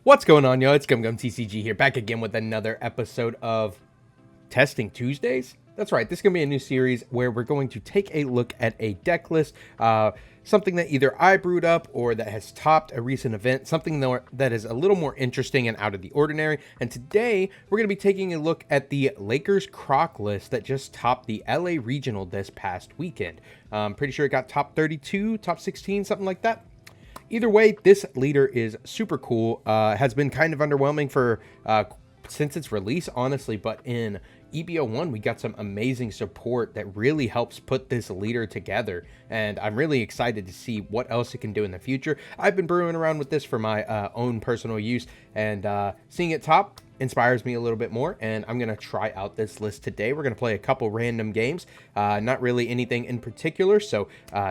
What's going on, y'all? It's TCG here, back again with another episode of Testing Tuesdays. That's right, this is going to be a new series where we're going to take a look at a deck list, something that either I brewed up or that has topped a recent event, something that is a little more interesting and out of the ordinary. And today, we're going to be taking a look at the Lakers CROC list that just topped the LA Regional this past weekend. I'm pretty sure it got top 32, top 16, something like that. Either way, this leader is super cool. Has been kind of underwhelming for since its release, honestly, but in EBO1, we got some amazing support that really helps put this leader together, and I'm really excited to see what else it can do in the future. I've been brewing around with this for my own personal use, and seeing it top inspires me a little bit more, and I'm going to try out this list today. We're going to play a couple random games, not really anything in particular, so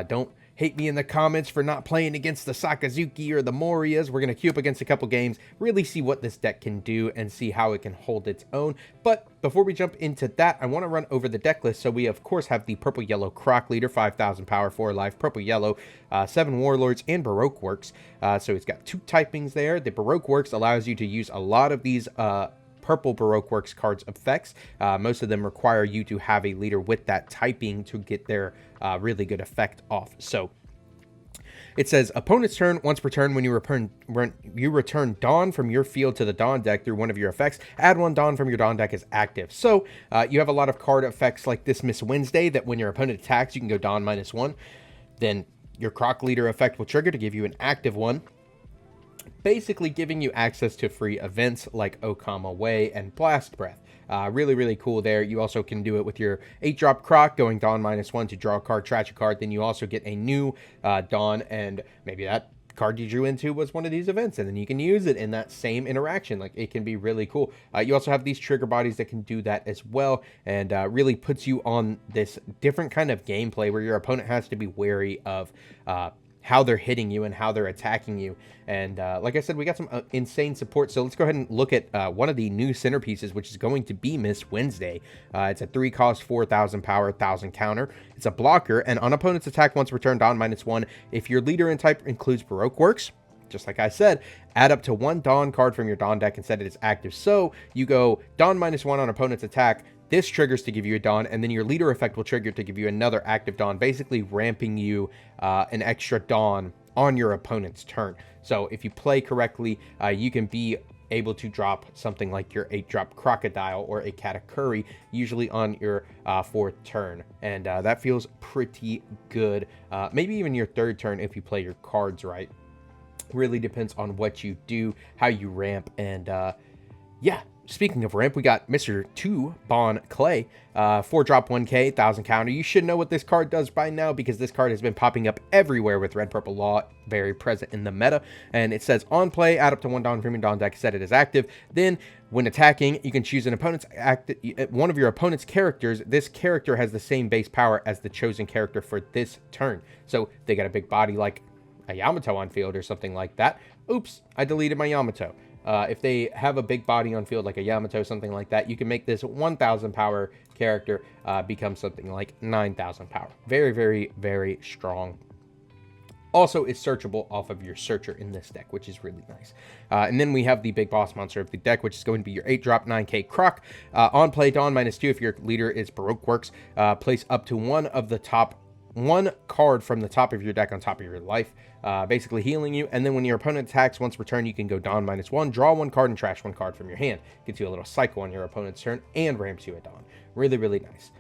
don't hate me in the comments for not playing against the Sakazuki or the Morias. We're going to queue up against a couple games, really see what this deck can do and see how it can hold its own. But before we jump into that, I want to run over the deck list. So we, of course, have the Purple-Yellow CROC leader, 5,000 power, 4 life, Purple-Yellow, 7 Warlords, and Baroque Works. So it's got 2 typings there. The Baroque Works allows you to use a lot of these purple Baroque Works cards effects. Most of them require you to have a leader with that typing to get their really good effect off. So it says, opponent's turn, once per turn, when you return Dawn from your field to the Dawn deck through one of your effects, add 1 Dawn from your Dawn deck as active. So you have a lot of card effects like this Miss Wednesday that when your opponent attacks, you can go Dawn -1. Then your CROC leader effect will trigger to give you an active one, basically giving you access to free events like Okam Away and Blast Breath. Really, really cool there. You also can do it with your 8-drop CROC, going Dawn -1 to draw a card, trash a card. Then you also get a new Dawn, and maybe that card you drew into was one of these events, and then you can use it in that same interaction. Like, it can be really cool. You also have these trigger bodies that can do that as well, and really puts you on this different kind of gameplay where your opponent has to be wary of how they're hitting you and how they're attacking you. And like I said, we got some insane support. So let's go ahead and look at one of the new centerpieces, which is going to be Miss Wednesday. It's a 3-cost, 4,000 power, 1,000 counter. It's a blocker, and on opponent's attack once returned, Dawn -1. If your leader in type includes Baroque Works, just like I said, add up to 1 Dawn card from your Dawn deck and set it as active. So you go Dawn -1 on opponent's attack. This triggers to give you a Dawn, and then your leader effect will trigger to give you another active Dawn, basically ramping you an extra Dawn on your opponent's turn. So if you play correctly, you can be able to drop something like your 8-drop Crocodile or a Katakuri, usually on your 4th turn. And that feels pretty good. Maybe even your 3rd turn if you play your cards right. Really depends on what you do, how you ramp, and yeah. Speaking of ramp, we got Mr. 2 Bon Clay, 4-drop 1K, 1,000 counter. You should know what this card does by now because this card has been popping up everywhere with Red Purple Law, very present in the meta. And it says, on play, add up to 1 Dawn from your Dawn deck, set it as active. Then, when attacking, you can choose an opponent's one of your opponent's characters. This character has the same base power as the chosen character for this turn. So, they got a big body like a Yamato on field or something like that. Oops, I deleted my Yamato. If they have a big body on field like a Yamato, something like that, you can make this 1,000 power character become something like 9,000 power. Very, very, very strong. Also is searchable off of your searcher in this deck, which is really nice. And then we have the big boss monster of the deck, which is going to be your 8-drop 9K CROC. On play, Dawn -2 if your leader is Baroque Works. Place up to one card from the top of your deck on top of your life, basically healing you. And then when your opponent attacks once per turn, you can go Dawn -1, draw 1 card, and trash 1 card from your hand. Gets you a little cycle on your opponent's turn and ramps you a Dawn. Really, really nice.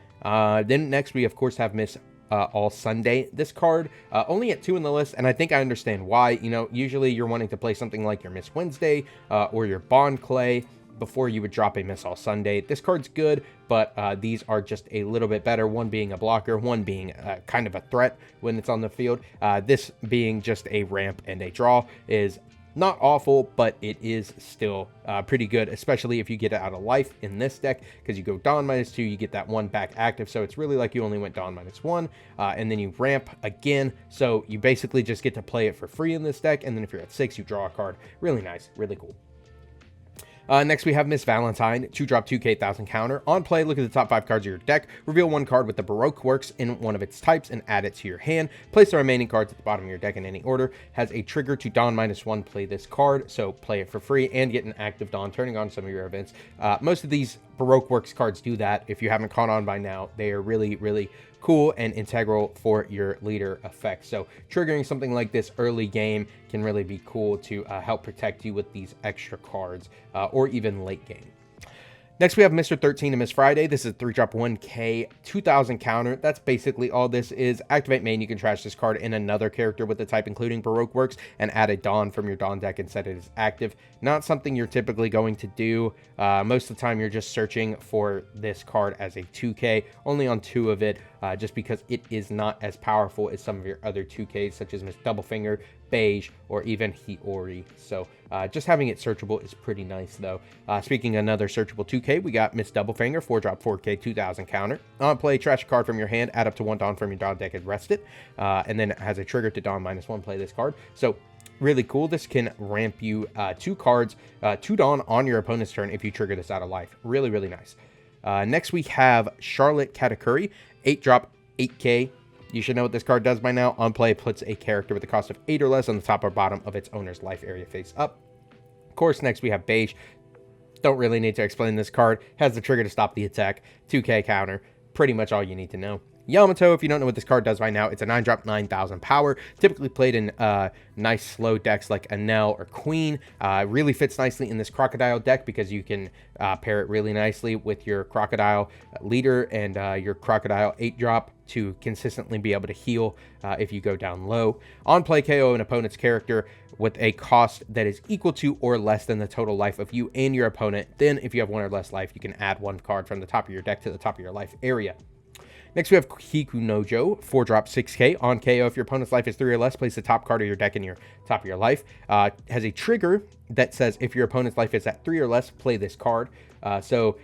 Then next we, of course, have Miss All Sunday. This card only at 2 in the list, and I think I understand why. You know, usually you're wanting to play something like your Miss Wednesday or your Bon Clay before you would drop a Miss All Sunday. This card's good, but these are just a little bit better, one being a blocker, one being kind of a threat when it's on the field. This being just a ramp and a draw is not awful, but it is still pretty good, especially if you get it out of life in this deck, because you go Dawn -2, you get that 1 back active, so it's really like you only went Dawn -1, and then you ramp again, so you basically just get to play it for free in this deck, and then if you're at 6, you draw a card. Really nice, really cool. Next, we have Miss Valentine, 2-drop 2K 1000 counter. On play, look at the top 5 cards of your deck, reveal one card with the Baroque works in one of its types, and add it to your hand. Place the remaining cards at the bottom of your deck in any order. Has a trigger to Dawn -1, play this card, so play it for free and get an active Dawn, turning on some of your events. Most of these Baroque works cards do that. If you haven't caught on by now, they are really, really cool and integral for your leader effect. So triggering something like this early game can really be cool to help protect you with these extra cards, or even late game. Next, we have Mr. 13 and Miss Friday. This is a 3-drop 1K 2000 counter. That's basically all this is. Activate main, you can trash this card in another character with the type including Baroque works and add a Dawn from your Dawn deck and set it as active. Not something you're typically going to do. Most of the time you're just searching for this card as a 2K, only on 2 of it, just because it is not as powerful as some of your other 2Ks such as Miss Doublefinger, Beige, or even Hiyori. So just having it searchable is pretty nice though. Speaking of another searchable 2K, we got Miss Doublefinger, 4-drop 4K 2000 counter. On play, trash a card from your hand, add up to 1 Dawn from your Dawn deck and rest it. And then it has a trigger to Dawn -1, play this card. So really cool. This can ramp you 2 cards, 2 Dawn on your opponent's turn if you trigger this out of life. Really, really nice. Next we have Charlotte Katakuri, 8-drop 8K. You should know what this card does by now. On play, puts a character with a cost of 8 or less on the top or bottom of its owner's life area face up. Of course, next we have Beige. Don't really need to explain this card. Has the trigger to stop the attack. 2K counter. Pretty much all you need to know. Yamato, if you don't know what this card does by now, it's a 9-drop 9000 power, typically played in nice slow decks like Enel or Queen. Really fits nicely in this Crocodile deck because you can pair it really nicely with your Crocodile leader and your Crocodile 8-drop to consistently be able to heal if you go down low. On play, KO an opponent's character with a cost that is equal to or less than the total life of you and your opponent. Then if you have 1 or less life, you can add 1 card from the top of your deck to the top of your life area. Next, we have Kikunojo, 4-drop 6K. On KO, if your opponent's life is 3 or less, place the top card of your deck in your top of your life. Has a trigger that says if your opponent's life is at 3 or less, play this card. So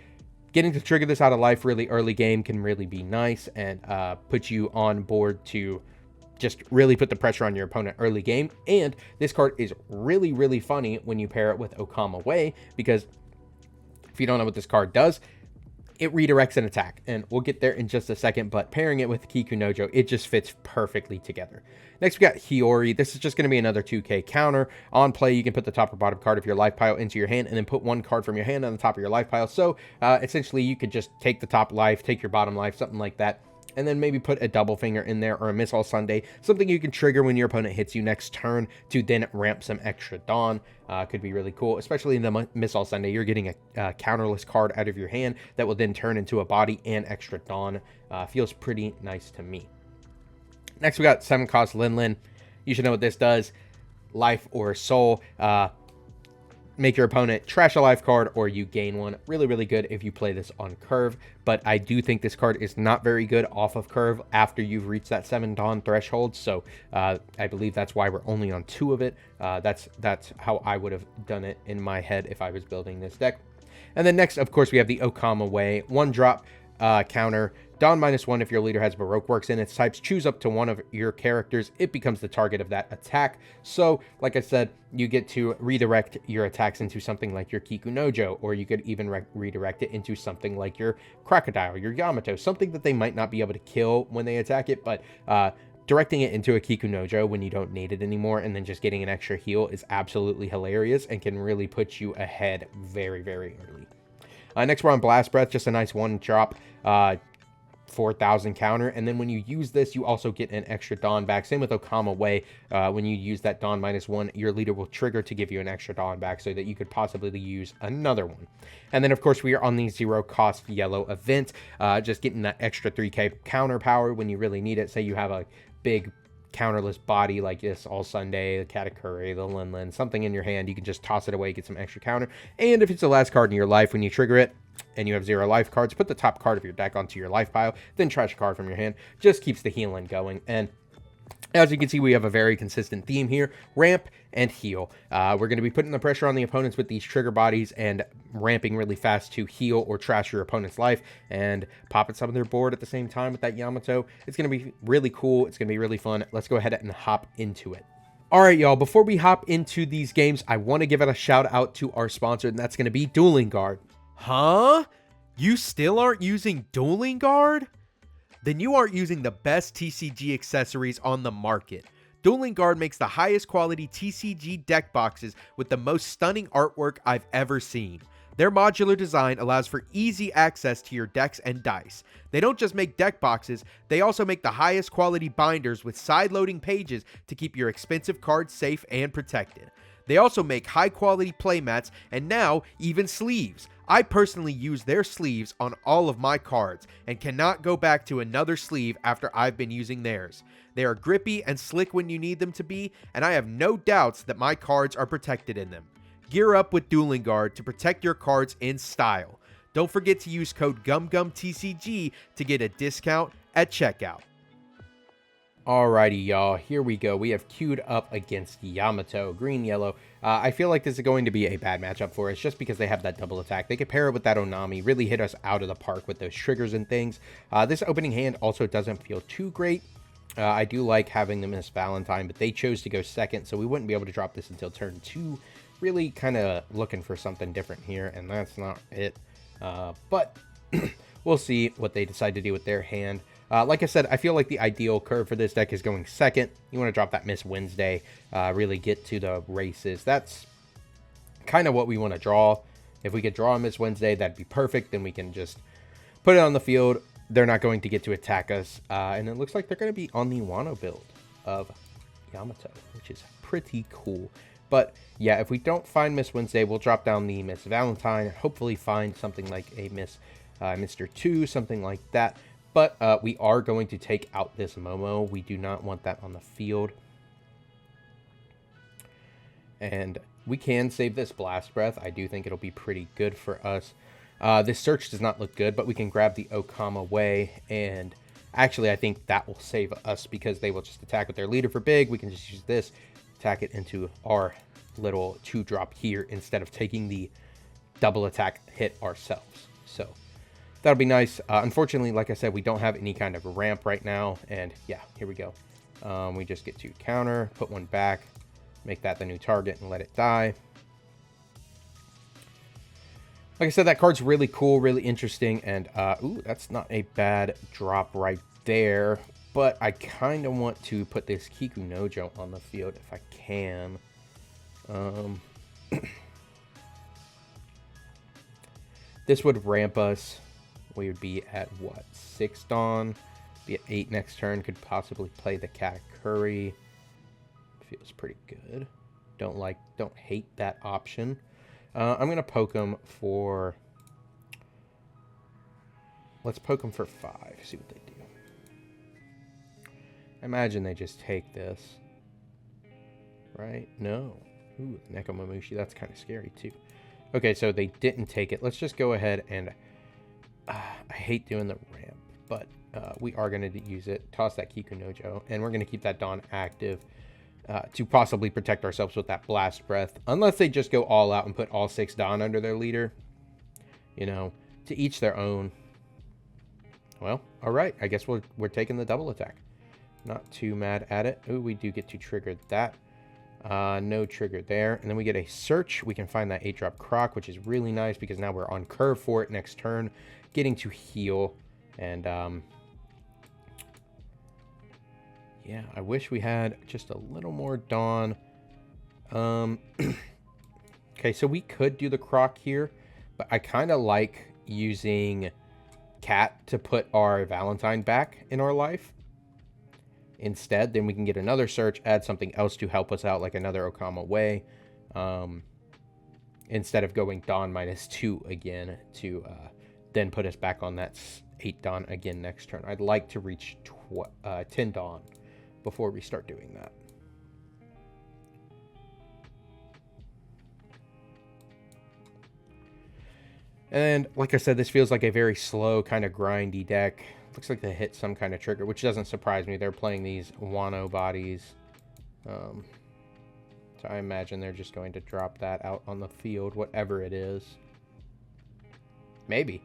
getting to trigger this out of life really early game can really be nice and put you on board to just really put the pressure on your opponent early game. And this card is really, really funny when you pair it with Okama Way, because if you don't know what this card does, it redirects an attack, and we'll get there in just a second, but pairing it with Kikunojo, it just fits perfectly together. Next, we got Hiyori. This is just going to be another 2K counter. On play, you can put the top or bottom card of your life pile into your hand, and then put 1 card from your hand on the top of your life pile. So, essentially, you could just take the top life, take your bottom life, something like that, and then maybe put a Doublefinger in there or a Miss All Sunday, something you can trigger when your opponent hits you next turn to then ramp some extra Dawn. Could be really cool, especially in the Miss All Sunday. You're getting a counterless card out of your hand that will then turn into a body and extra Dawn. Feels pretty nice to me. Next, we got 7-cost Lin Lin. You should know what this does. Life or soul. Make your opponent trash a life card or you gain 1. Really, really good if you play this on curve, but I do think this card is not very good off of curve after you've reached that 7 Dawn threshold, so I believe that's why we're only on 2 of it. That's how I would have done it in my head if I was building this deck. And then next, of course, we have the Okama Way, 1-drop counter. Dawn -1 if your leader has Baroque works in its types. Choose up to 1 of your characters. It becomes the target of that attack. So, like I said, you get to redirect your attacks into something like your Kikunojo, or you could even redirect it into something like your Crocodile, your Yamato, something that they might not be able to kill when they attack it, but directing it into a Kikunojo when you don't need it anymore and then just getting an extra heal is absolutely hilarious and can really put you ahead very, very early. Next, we're on Blast Breath, just a nice 1-drop 4,000 counter, and then when you use this, you also get an extra Dawn back. Same with Okama Way. When you use that Dawn -1, your leader will trigger to give you an extra Dawn back so that you could possibly use another one. And then, of course, we are on the 0-cost yellow event, just getting that extra 3K counter power when you really need it. Say you have a big counterless body like this All Sunday, the Katakuri, the Lin Lin, something in your hand, you can just toss it away, get some extra counter. And if it's the last card in your life, when you trigger it and you have 0 life cards, put the top card of your deck onto your life pile, then trash a card from your hand. Just keeps the healing going. And as you can see, we have a very consistent theme here: ramp and heal. We're going to be putting the pressure on the opponents with these trigger bodies and ramping really fast to heal or trash your opponent's life and popping some of their board at the same time with that Yamato. It's going to be really cool. It's going to be really fun. Let's go ahead and hop into it. All right, y'all, before we hop into these games, I want to give it a shout out to our sponsor, and that's going to be Dueling Guard. Huh? You still aren't using Dueling Guard? Then you aren't using the best TCG accessories on the market. Dueling Guard makes the highest quality TCG deck boxes with the most stunning artwork I've ever seen. Their modular design allows for easy access to your decks and dice. They don't just make deck boxes, they also make the highest quality binders with side-loading pages to keep your expensive cards safe and protected. They also make high-quality playmats and now even sleeves. I personally use their sleeves on all of my cards and cannot go back to another sleeve after I've been using theirs. They are grippy and slick when you need them to be, and I have no doubts that my cards are protected in them. Gear up with Dueling Guard to protect your cards in style. Don't forget to use code GUMGUMTCG to get a discount at checkout. Alrighty, y'all, here we go. We have queued up against Yamato, green-yellow. I feel like this is going to be a bad matchup for us just because they have that double attack. They could pair it with that Onami, really hit us out of the park with those triggers and things. This opening hand also doesn't feel too great. I do like having them as Valentine, but they chose to go second, so we wouldn't be able to drop this until turn 2. Really kind of looking for something different here, and that's not it. But we'll see what they decide to do with their hand. Like I said, I feel like the ideal curve for this deck is going second. You want to drop that Miss Wednesday, really get to the races. That's kind of what we want to draw. If we could draw a Miss Wednesday, that'd be perfect. Then we can just put it on the field. They're not going to get to attack us. And it looks like they're going to be on the Wano build of Yamato, which is pretty cool. But yeah, if we don't find Miss Wednesday, we'll drop down the Miss Valentine. Hopefully find something like a Miss Mr. 2, something like that. But we are going to take out this Momo. We do not want that on the field. And we can save this Blast Breath. I do think it'll be pretty good for us. This search does not look good, but we can grab the Okama Way. And actually, I think that will save us because they will just attack with their leader for big. We can just use this, attack it into our little 2-drop here instead of taking the double attack hit ourselves. So that'll be nice. Unfortunately, like I said, we don't have any kind of ramp right now. And yeah, here we go. We just get to counter, put one back, make that the new target, and let it die. Like I said, that card's really cool, really interesting. And, ooh, that's not a bad drop right there. But I kind of want to put this Kiku Nojo on the field if I can. This would ramp us. We would be at, what, 6 Dawn? Be at 8 next turn. Could possibly play the Katakuri. Feels pretty good. Don't hate that option. I'm going to poke him for... Let's poke him for 5. See what they do. I imagine they just take this. Right? No. Ooh, Nekomamushi. That's kind of scary, too. Okay, so they didn't take it. Let's just go ahead and... I hate doing the ramp, but we are going to use it. Toss that Kiku Nojo, and we're going to keep that Dawn active to possibly protect ourselves with that Blast Breath. Unless they just go all out and put all 6 Dawn under their leader. You know, to each their own. Well, all right. I guess we're taking the double attack. Not too mad at it. Ooh, we do get to trigger that. No trigger there. And then we get a search. We can find that 8-drop Croc, which is really nice because now we're on curve for it next turn. Getting to heal. And, yeah, I wish we had just a little more Dawn. Okay, so we could do the Croc here. But I kind of like using Cat to put our Valentine back in our life. Instead, then we can get another search, add something else to help us out, like another Okama Way, instead of going Dawn -2 again to then put us back on that 8 Dawn again next turn. I'd like to reach 10 Dawn before we start doing that. And like I said, this feels like a very slow, kind of grindy deck. Looks like they hit some kind of trigger, which doesn't surprise me. They're playing these Wano bodies. So I imagine they're just going to drop that out on the field, whatever it is. Maybe.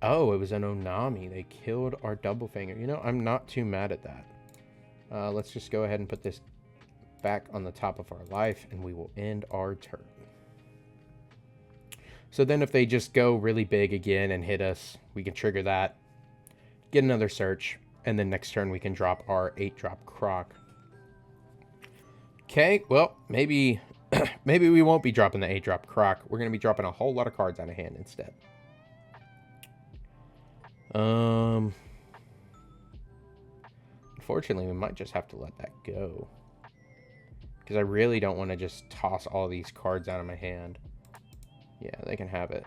Oh, it was an Onami. They killed our double finger. You know, I'm not too mad at that. Let's just go ahead and put this back on the top of our life, and we will end our turn. So then if they just go really big again and hit us, we can trigger that, get another search, and then next turn we can drop our 8-drop Croc. Okay, well, maybe maybe we won't be dropping the 8-drop Croc. We're going to be dropping a whole lot of cards out of hand instead. Unfortunately, we might just have to let that go, because I really don't want to just toss all these cards out of my hand. Yeah, they can have it.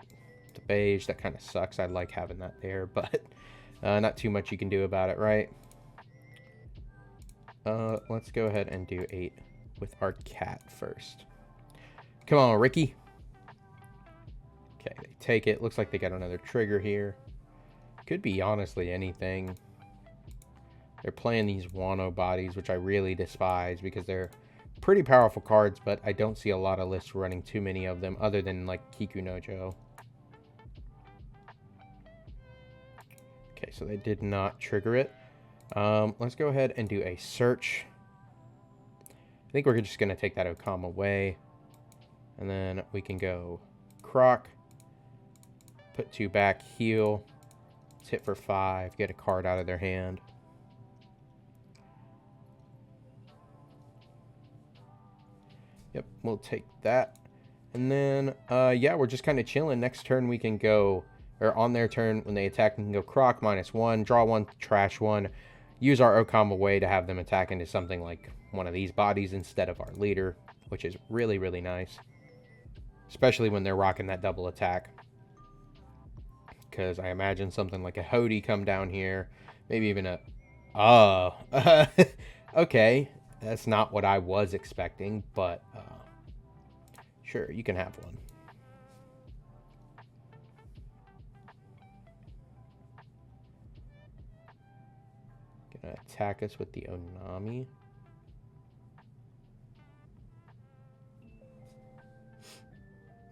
The beige, that kind of sucks. I like having that there, but not too much you can do about it, right? Let's go ahead and do 8 with our cat first. Come on, Ricky. Okay, they take it. Looks like they got another trigger here. Could be honestly anything. They're playing these Wano bodies, which I really despise because they're pretty powerful cards, but I don't see a lot of lists running too many of them other than like Kiku no Jo. Okay, so they did not trigger it. Let's go ahead and do a search. I think we're just going to take that Okama away. And then we can go Croc. Put 2 back, heal. Let's hit for 5. Get a card out of their hand. Yep, we'll take that. And then, yeah, we're just kind of chilling. Next turn we can go, or on their turn, when they attack, we can go Croc, -1, draw 1, trash 1. Use our Okama away to have them attack into something like one of these bodies instead of our leader, which is really, really nice. Especially when they're rocking that double attack. Because I imagine something like a Hody come down here. Maybe even a... Oh. Okay. That's not what I was expecting, but... sure, you can have one. Gonna attack us with the Onami.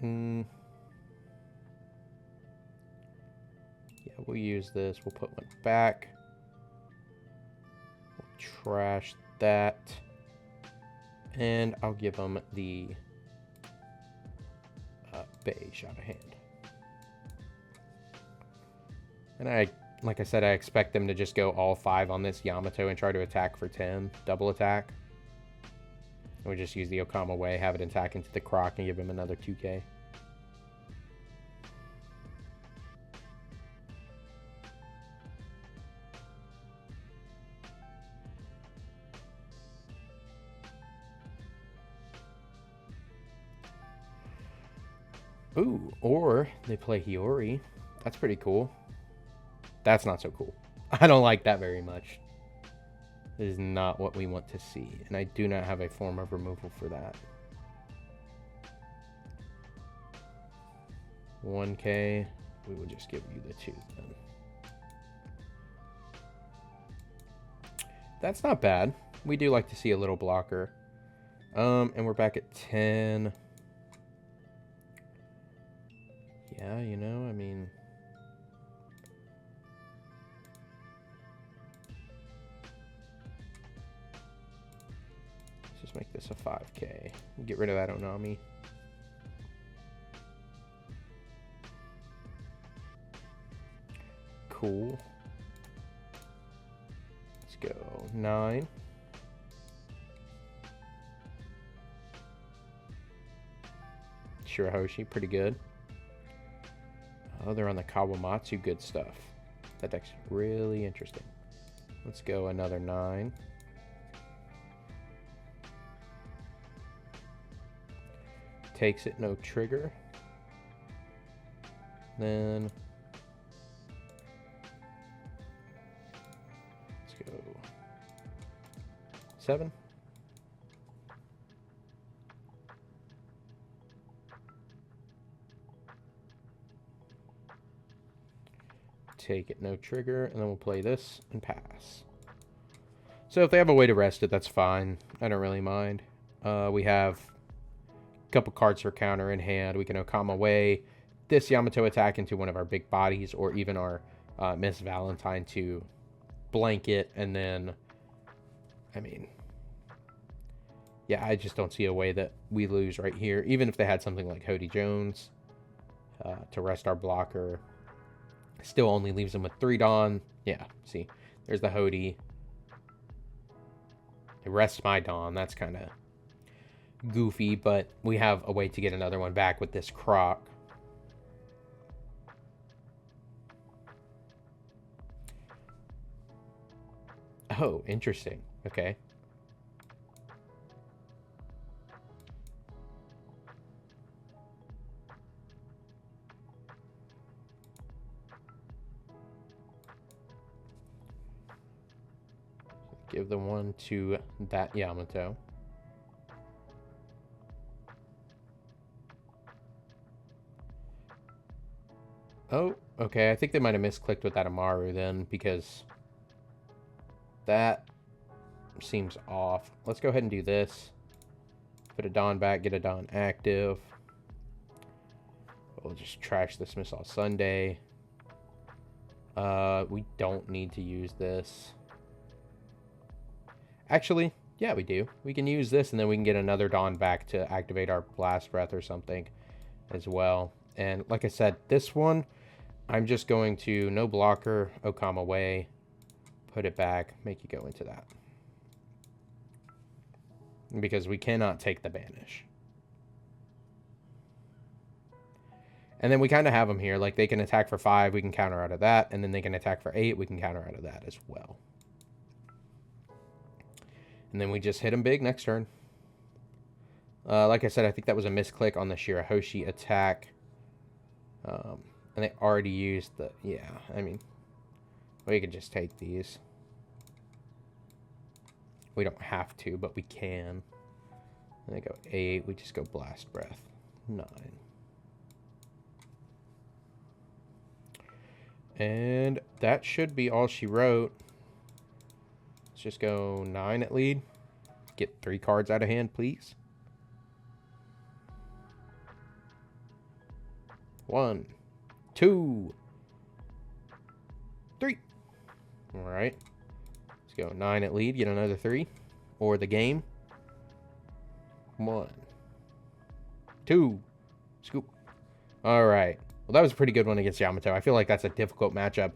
Yeah, we'll use this. We'll put one back. We'll trash that. And I'll give them the beige out of hand. And like I said, I expect them to just go all 5 on this Yamato and try to attack for 10. Double attack. And we just use the Okama away, have it attack into the Croc, and give him another 2k. Ooh, or they play Hiyori. That's pretty cool. That's not so cool. I don't like that very much. This is not what we want to see. And I do not have a form of removal for that. 1k. We will just give you the 2 then. That's not bad. We do like to see a little blocker. And we're back at 10. Yeah, you know, I mean... Let's just make this a 5k. Get rid of that Onami. Cool. Let's go 9. Shirahoshi, pretty good. Oh, they're on the Kawamatsu, good stuff. That deck's really interesting. Let's go another 9. Takes it, no trigger. Then... let's go 7. Take it, no trigger, and then we'll play this and pass. So if they have a way to rest it, that's fine. I don't really mind. We have a couple cards for counter in hand. We can Okama away this Yamato attack into one of our big bodies, or even our Miss Valentine to blanket, and then, I mean, Yeah, I just don't see a way that we lose right here. Even if they had something like Hody Jones to rest our blocker. Still only leaves them with 3 Dawn. Yeah, see, there's the Hody. It rests my Dawn. That's kind of goofy, but we have a way to get another one back with this CROC. Oh, interesting. Okay. Give the one to that Yamato. Oh, okay. I think they might have misclicked with that Amaru then, because that seems off. Let's go ahead and do this. Put a Dawn back, get a Dawn active. We'll just trash this Missile Sunday. We don't need to use this. Actually, yeah, we do. We can use this, and then we can get another Dawn back to activate our Blast Breath or something as well. And like I said, this one, I'm just going to no blocker, Okama away, put it back, make you go into that. Because we cannot take the banish. And then we kind of have them here. Like, they can attack for 5, we can counter out of that. And then they can attack for 8, we can counter out of that as well. And then we just hit them big next turn. Like I said, I think that was a misclick on the Shirahoshi attack. And they already used the... Yeah, I mean, we could just take these. We don't have to, but we can. And they go 8, we just go Blast Breath. 9. And that should be all she wrote. Let's just go 9 at lead. Get 3 cards out of hand, please. 1, 2, 3. All right. Let's go 9 at lead. Get another 3. Or the game. 1, 2. Scoop. All right. Well, that was a pretty good one against Yamato. I feel like that's a difficult matchup.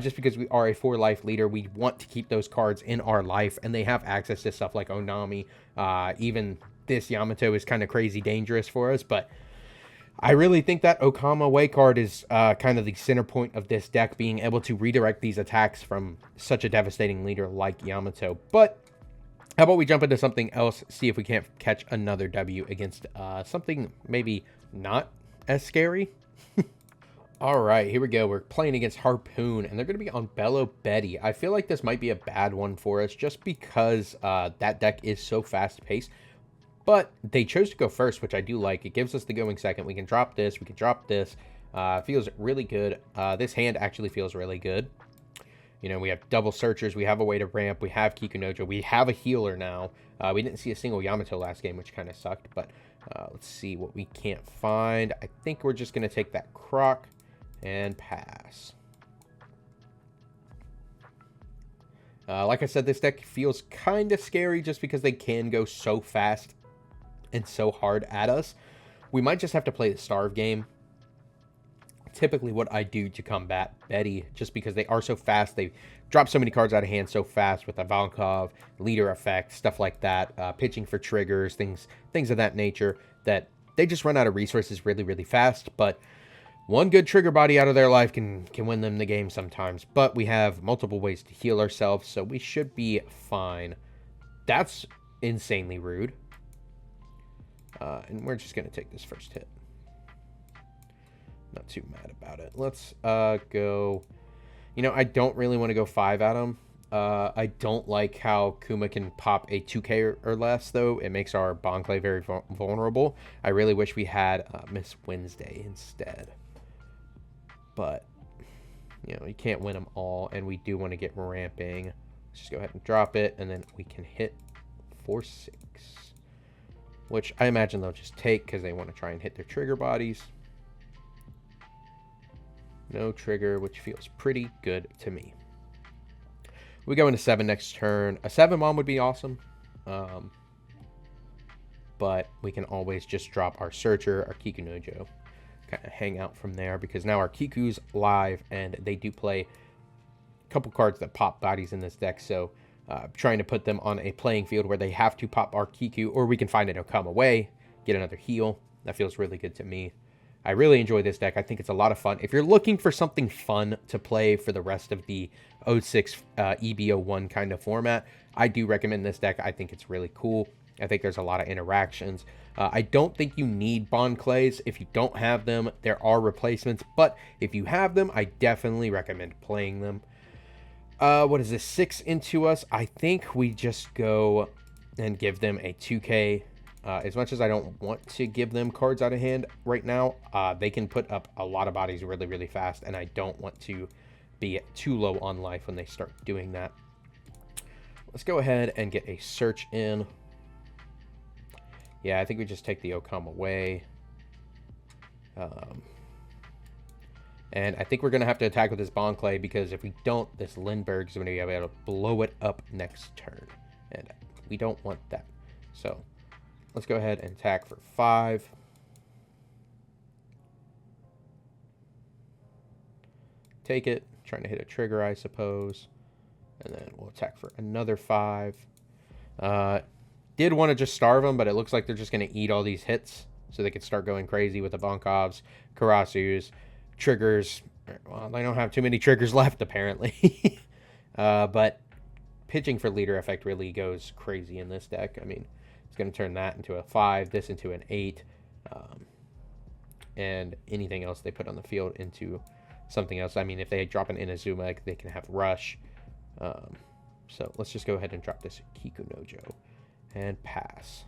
Just because we are a 4-life leader, we want to keep those cards in our life, and they have access to stuff like Onami. Even this Yamato is kind of crazy dangerous for us, but I really think that Okama Way card is kind of the center point of this deck, being able to redirect these attacks from such a devastating leader like Yamato. But how about we jump into something else, see if we can't catch another W against something maybe not as scary. All right, here we go. We're playing against Harpoon, and they're going to be on Bello Betty. I feel like this might be a bad one for us just because that deck is so fast-paced. But they chose to go first, which I do like. It gives us the going second. We can drop this. We can drop this. Feels really good. This hand actually feels really good. You know, we have double searchers. We have a way to ramp. We have Kikunojo. We have a healer now. We didn't see a single Yamato last game, which kind of sucked. But let's see what we can't find. I think we're just going to take that CROC and pass. Like I said, this deck feels kind of scary just because they can go so fast and so hard at us. We might just have to play the Starve game. Typically what I do to combat Betty, just because they are so fast, they drop so many cards out of hand so fast with Ivankov, leader effect, stuff like that, pitching for triggers, things of that nature, that they just run out of resources really, really fast. But one good trigger body out of their life can win them the game sometimes. But we have multiple ways to heal ourselves, so we should be fine. That's insanely rude. And we're just going to take this first hit. Not too mad about it. Let's go... You know, I don't really want to go 5 at him. I don't like how Kuma can pop a 2k or less, though. It makes our Bonclay very vulnerable. I really wish we had Miss Wednesday instead. But, you know, you can't win them all, and we do want to get ramping. Let's just go ahead and drop it, and then we can hit 4-6. Which I imagine they'll just take because they want to try and hit their trigger bodies. No trigger, which feels pretty good to me. We go into 7 next turn. A 7 bomb would be awesome. but we can always just drop our Searcher, our Kiku Nojo, kind of hang out from there, because now our Kiku's live, and they do play a couple cards that pop bodies in this deck, so trying to put them on a playing field where they have to pop our Kiku, or we can find it, come away, get another heal. That feels really good to me. I really enjoy this deck. I think it's a lot of fun. If you're looking for something fun to play for the rest of the 06 EB01 kind of format, I do recommend this deck. I think it's really cool. I think there's a lot of interactions. I don't think you need Bond Clays. If you don't have them, there are replacements, but if you have them, I definitely recommend playing them. What is this, 6 into us? I think we just go and give them a 2K. As much as I don't want to give them cards out of hand right now, they can put up a lot of bodies really, really fast, and I don't want to be too low on life when they start doing that. Let's go ahead and get a search in. Yeah, I think we just take the Okam away. And I think we're going to have to attack with this Bond Clay, because if we don't, this Lindbergh's going to be able to blow it up next turn. And we don't want that. So let's go ahead and attack for 5. Take it. Trying to hit a trigger, I suppose. And then we'll attack for another 5. Did want to just starve them, but it looks like they're just going to eat all these hits, so they can start going crazy with the Bonkovs, Karasus, triggers. Well, they don't have too many triggers left, apparently. But pitching for leader effect really goes crazy in this deck. I mean, it's going to turn that into a 5, this into an 8, and anything else they put on the field into something else. I mean, if they drop an Inazuma, they can have Rush. So let's just go ahead and drop this Kiku Nojo and pass.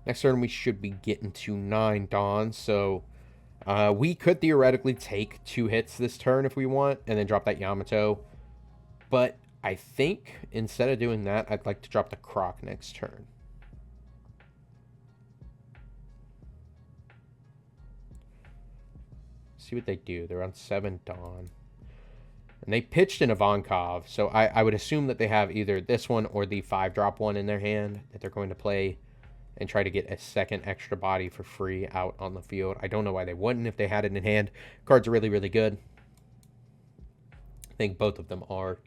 Next turn, we should be getting to 9 Dawn, so we could theoretically take 2 hits this turn if we want, and then drop that Yamato. But I think instead of doing that, I'd like to drop the Croc next turn. See what they do. They're on 7 Dawn. And they pitched an Ivankov, so I would assume that they have either this one or the 5-drop one in their hand that they're going to play and try to get a second extra body for free out on the field. I don't know why they wouldn't if they had it in hand. Cards are really, really good. I think both of them are.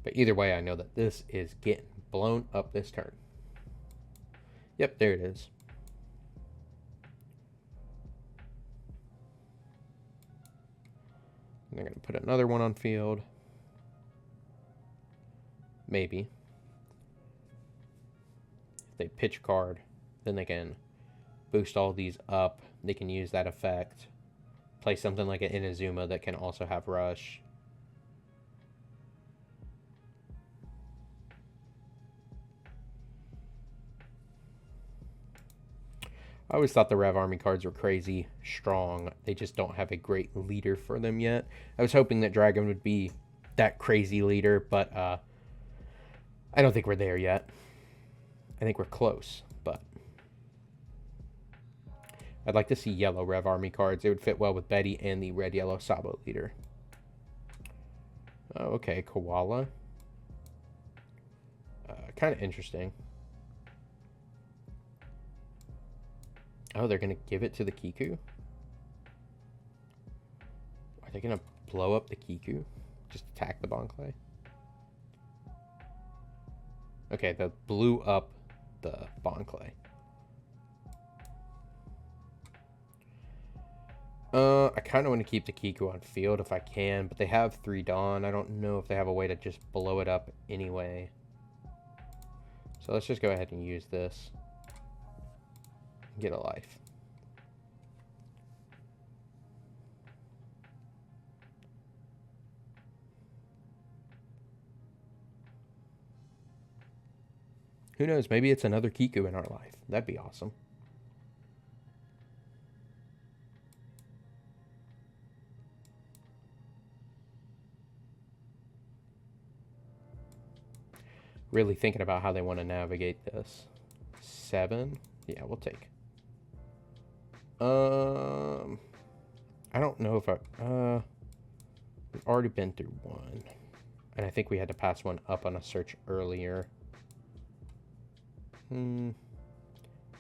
But either way, I know that this is getting blown up this turn. Yep, there it is. And they're going to put another one on field. Maybe. If they pitch a card, then they can boost all these up. They can use that effect. Play something like an Inazuma that can also have Rush. I always thought the Rev Army cards were crazy strong. They just don't have a great leader for them yet. I was hoping that Dragon would be that crazy leader, but I don't think we're there yet. I think we're close, but I'd like to see yellow Rev Army cards. They would fit well with Betty and the red-yellow Sabo leader. Oh, okay, Koala. Kind of interesting. Oh, they're going to give it to the Kiku? Are they going to blow up the Kiku? Just attack the Bonclay? Okay, they blew up the Bonclay. I kind of want to keep the Kiku on field if I can, but they have 3 Dawn. I don't know if they have a way to just blow it up anyway. So let's just go ahead and use this. Get a life. Who knows? Maybe it's another Kiku in our life. That'd be awesome. Really thinking about how they want to navigate this. 7? Yeah, we'll take. I don't know if we've already been through 1. And I think we had to pass one up on a search earlier. And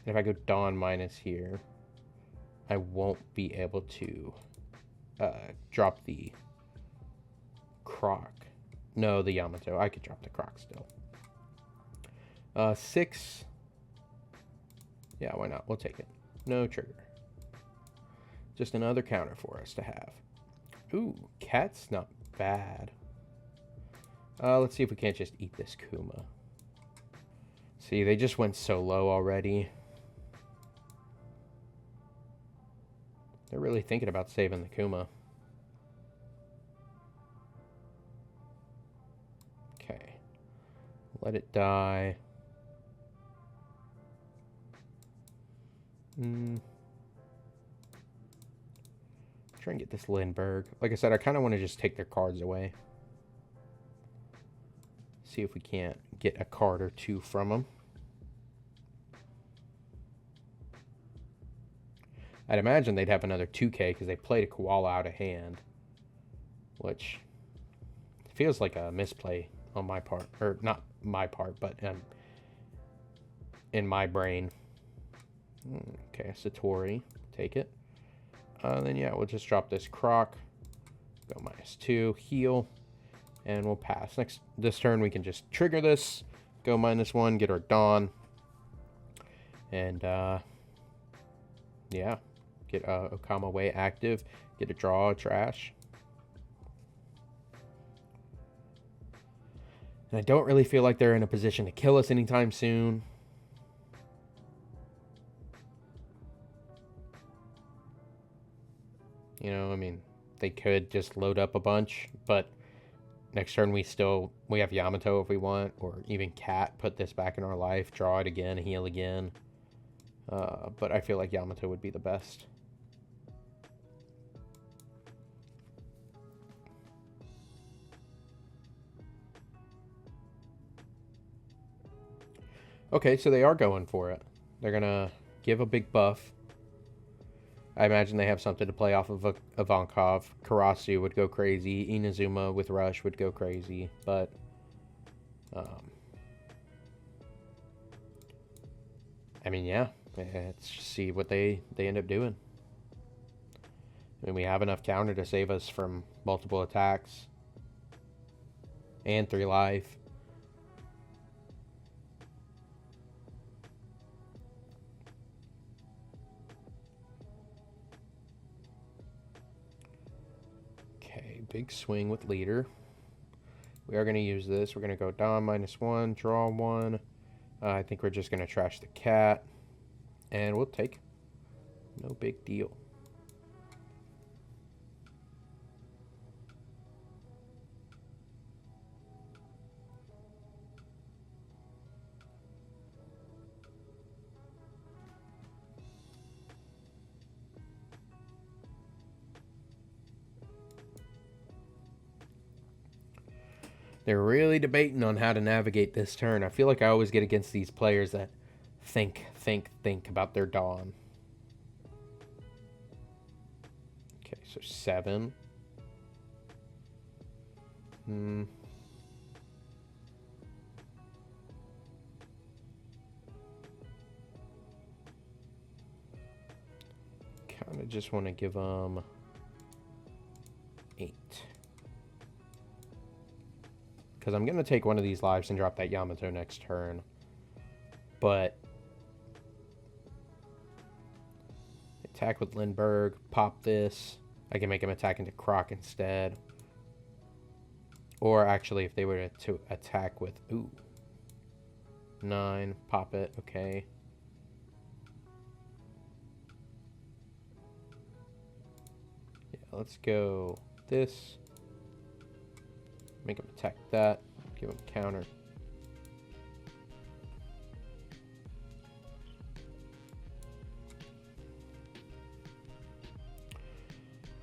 if I go Dawn minus here, I won't be able to drop the CROC. No, the Yamato. I could drop the CROC still. 6. Yeah, why not? We'll take it. No trigger. Just another counter for us to have. Ooh, cat's not bad. Let's see if we can't just eat this Kuma. See, they just went so low already. They're really thinking about saving the Kuma. Okay. Let it die. Try and get this Lindbergh. Like I said, I kind of want to just take their cards away. See if we can't get a card or two from them. I'd imagine they'd have another 2K because they played a Koala out of hand. Which feels like a misplay on my part. Or not my part, but in my brain. Okay, Satori. Take it. Then yeah, we'll just drop this CROC. Go -2. Heal. And we'll pass. This turn we can just trigger this. Go -1. Get our Dawn. And yeah. Get Okama Way active. Get a draw, trash. And I don't really feel like they're in a position to kill us anytime soon. You know, I mean, they could just load up a bunch, but next turn we have Yamato if we want, or even Cat, put this back in our life, draw it again, heal again. But I feel like Yamato would be the best. Okay, so they are going for it. They're going to give a big buff. I imagine they have something to play off of Ivankov. Karasu would go crazy. Inazuma with Rush would go crazy. But I mean, yeah. Let's see what they end up doing. I mean, we have enough counter to save us from multiple attacks. And 3 life. Big swing with leader. We are going to use this. We're going to go Dawn -1, draw 1. I think we're just going to trash the cat. And we'll take. No big deal. They're really debating on how to navigate this turn. I feel like I always get against these players that think about their Dawn. Okay, so 7. Kind of just want to give them 8. Because I'm going to take one of these lives and drop that Yamato next turn. But attack with Lindbergh, pop this. I can make him attack into CROC instead. Or actually, if they were to attack with, 9, pop it, okay. Yeah, let's go this. Make him attack that. Give him a counter.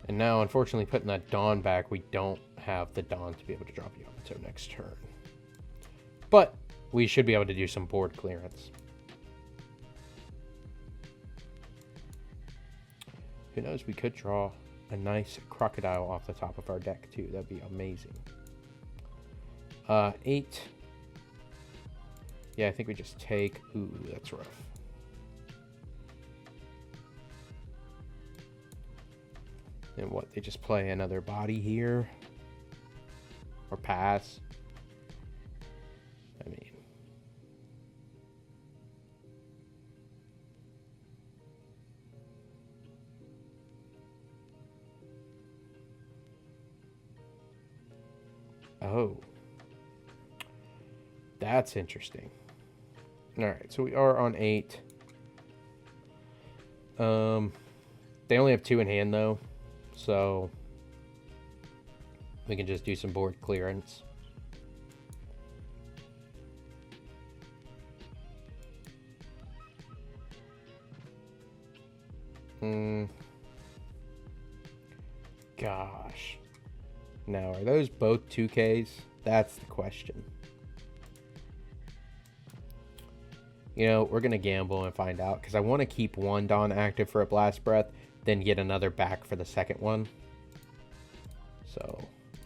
And now, unfortunately, putting that Dawn back, we don't have the Dawn to be able to drop Yamato next turn. But we should be able to do some board clearance. Who knows, we could draw a nice Crocodile off the top of our deck, too. That'd be amazing. 8. Yeah, I think we just take... Ooh, that's rough. And what, they just play another body here? Or pass? I mean... Oh. That's interesting. Alright, so we are on 8. They only have 2 in hand, though. So... we can just do some board clearance. Gosh. Now, are those both 2Ks? That's the question. You know, we're going to gamble and find out, because I want to keep one Dawn active for a Blast Breath, then get another back for the second one. So,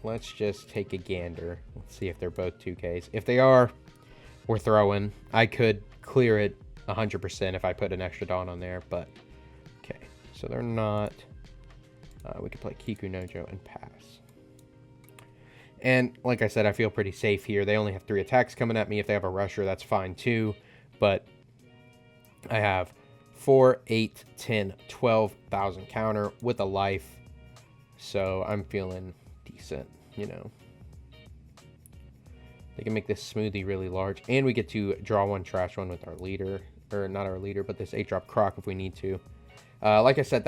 let's just take a gander. Let's see if they're both 2Ks. If they are, we're throwing. I could clear it 100% if I put an extra Dawn on there, but okay. So they're not. We could play Kiku Nojo and pass. And like I said, I feel pretty safe here. They only have 3 attacks coming at me. If they have a rusher, that's fine too. But I have 4, 8, 10, 12,000 counter with a life. So I'm feeling decent, you know. They can make this smoothie really large. And we get to draw 1, trash 1 with our leader. Or not our leader, but this 8-drop Croc if we need to. Like I said,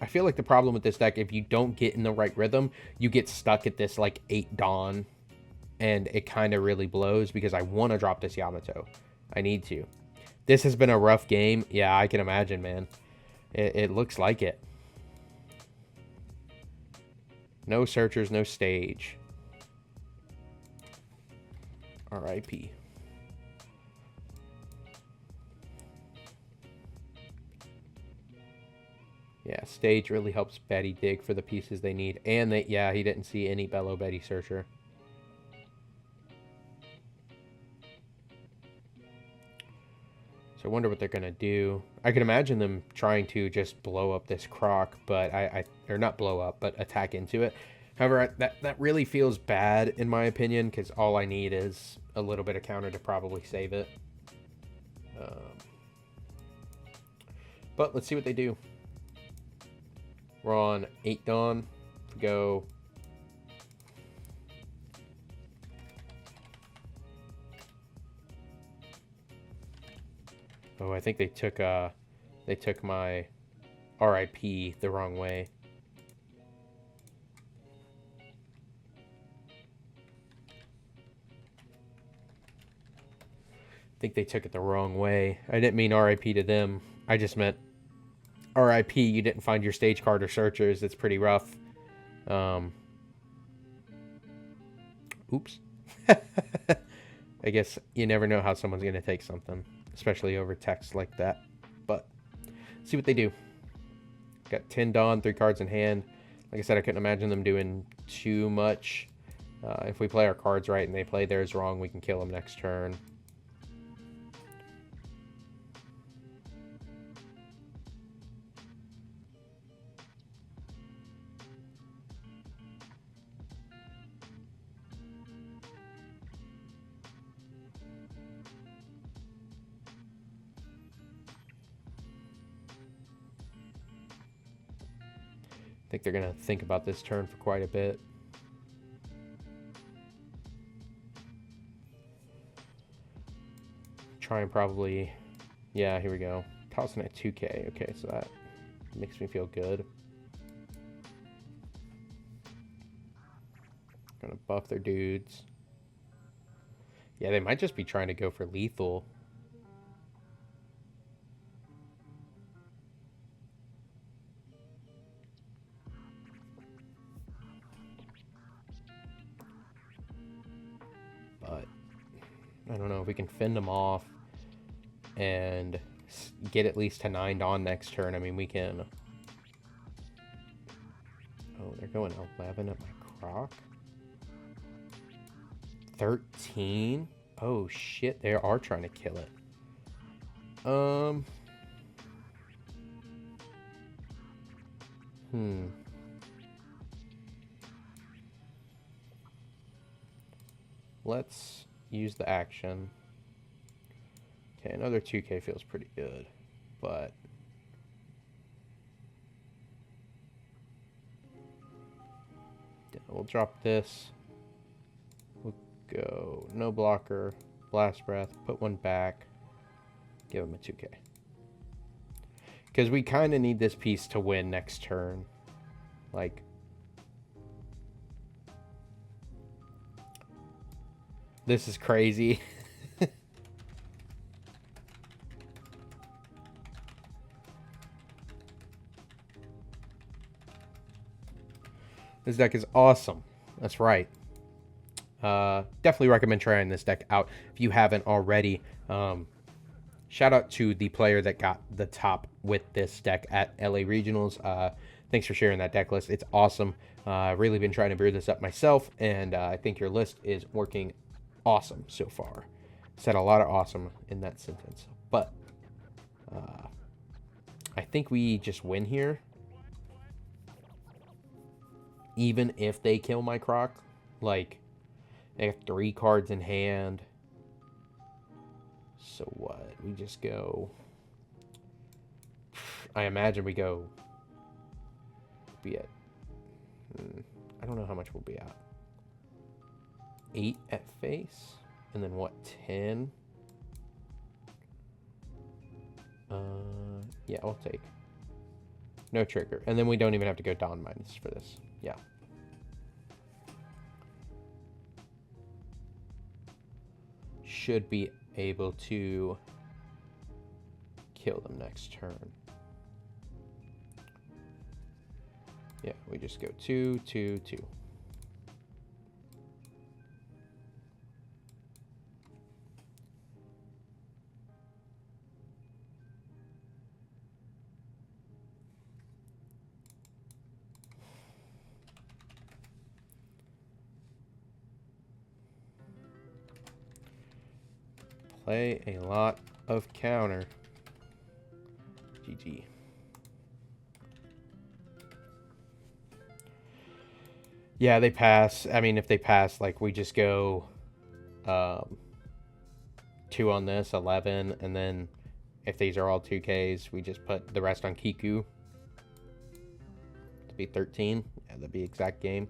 I feel like the problem with this deck, if you don't get in the right rhythm, you get stuck at this like 8 Dawn. And it kind of really blows because I want to drop this Yamato. I need to. This has been a rough game. Yeah, I can imagine, man. It looks like it. No searchers, no stage. R.I.P. Yeah, stage really helps Betty dig for the pieces they need. And they, yeah, he didn't see any Bellow Betty Searcher. So I wonder what they're going to do. I can imagine them trying to just blow up this Croc, but or not blow up, but attack into it. However, that really feels bad in my opinion, because all I need is a little bit of counter to probably save it. But let's see what they do. We're on 8 Dawn. Go. Oh, I think they took my RIP the wrong way. I think they took it the wrong way. I didn't mean RIP to them. I just meant RIP, you didn't find your stage card or searchers. It's pretty rough. Oops. I guess you never know how someone's going to take something, especially over text like that. But let's see what they do. Got 10 Dawn, 3 cards in hand. Like I said, I couldn't imagine them doing too much. If we play our cards right and they play theirs wrong, we can kill them next turn. I think they're going to think about this turn for quite a bit. Try and probably... Yeah, here we go. Tossing at 2K. Okay, so that makes me feel good. Gonna buff their dudes. Yeah, they might just be trying to go for lethal. But I don't know if we can fend them off and get at least to 9 Dawn next turn. I mean, we can... Oh, they're going 11 at my Croc. 13? Oh shit, they are trying to kill it. Let's use the action. Okay, another 2k feels pretty good, but yeah, we'll drop this. We'll go no blocker, blast breath, put one back, give him a 2k. Because we kind of need this piece to win next turn. Like, this is crazy. This deck is awesome. That's right. Definitely recommend trying this deck out if you haven't already. Shout out to the player that got the top with this deck at LA Regionals. Thanks for sharing that deck list. It's awesome. I've really been trying to brew this up myself, and I think your list is working awesome so far. Said a lot of awesome in that sentence. But I think we just win here. Even if they kill my Croc. Like, they have 3 cards in hand. So what? We just go... I imagine we go... Be at... I don't know how much we'll be at. 8 at face? And then what, 10? Yeah, I'll take. No trigger. And then we don't even have to go Dawn Minus for this. Yeah. Should be able to kill them next turn. Yeah, we just go 2, 2, 2. Play a lot of counter. GG. Yeah, they pass. I mean, if they pass, like, we just go 2 on this, 11, and then if these are all 2Ks, we just put the rest on Kiku. To be 13. Yeah, that'd be exact game.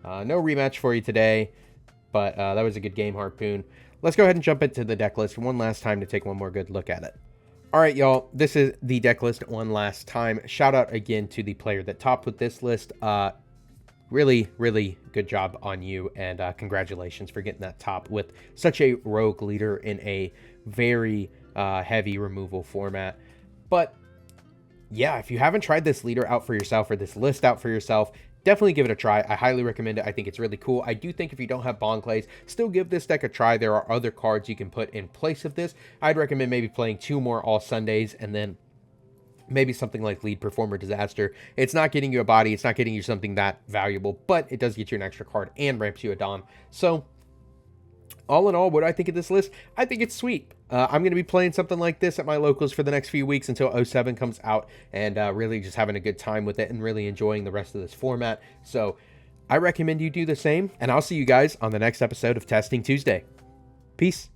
No rematch for you today, but that was a good game, Harpoon. Let's go ahead and jump into the deck list one last time to take one more good look at it. All right, y'all, this is the deck list one last time. Shout out again to the player that topped with this list. Really, really good job on you, and congratulations for getting that top with such a rogue leader in a very heavy removal format. But yeah, if you haven't tried this leader out for yourself or this list out for yourself, definitely give it a try. I highly recommend it. I think it's really cool. I do think if you don't have Bond Clays, still give this deck a try. There are other cards you can put in place of this. I'd recommend maybe playing 2 more All Sundays and then maybe something like Lead Performer Disaster. It's not getting you a body. It's not getting you something that valuable, but it does get you an extra card and ramps you a Dawn. So all in all, what do I think of this list? I think it's sweet. I'm going to be playing something like this at my locals for the next few weeks until 07 comes out, and really just having a good time with it and really enjoying the rest of this format. So I recommend you do the same, and I'll see you guys on the next episode of Testing Tuesday. Peace.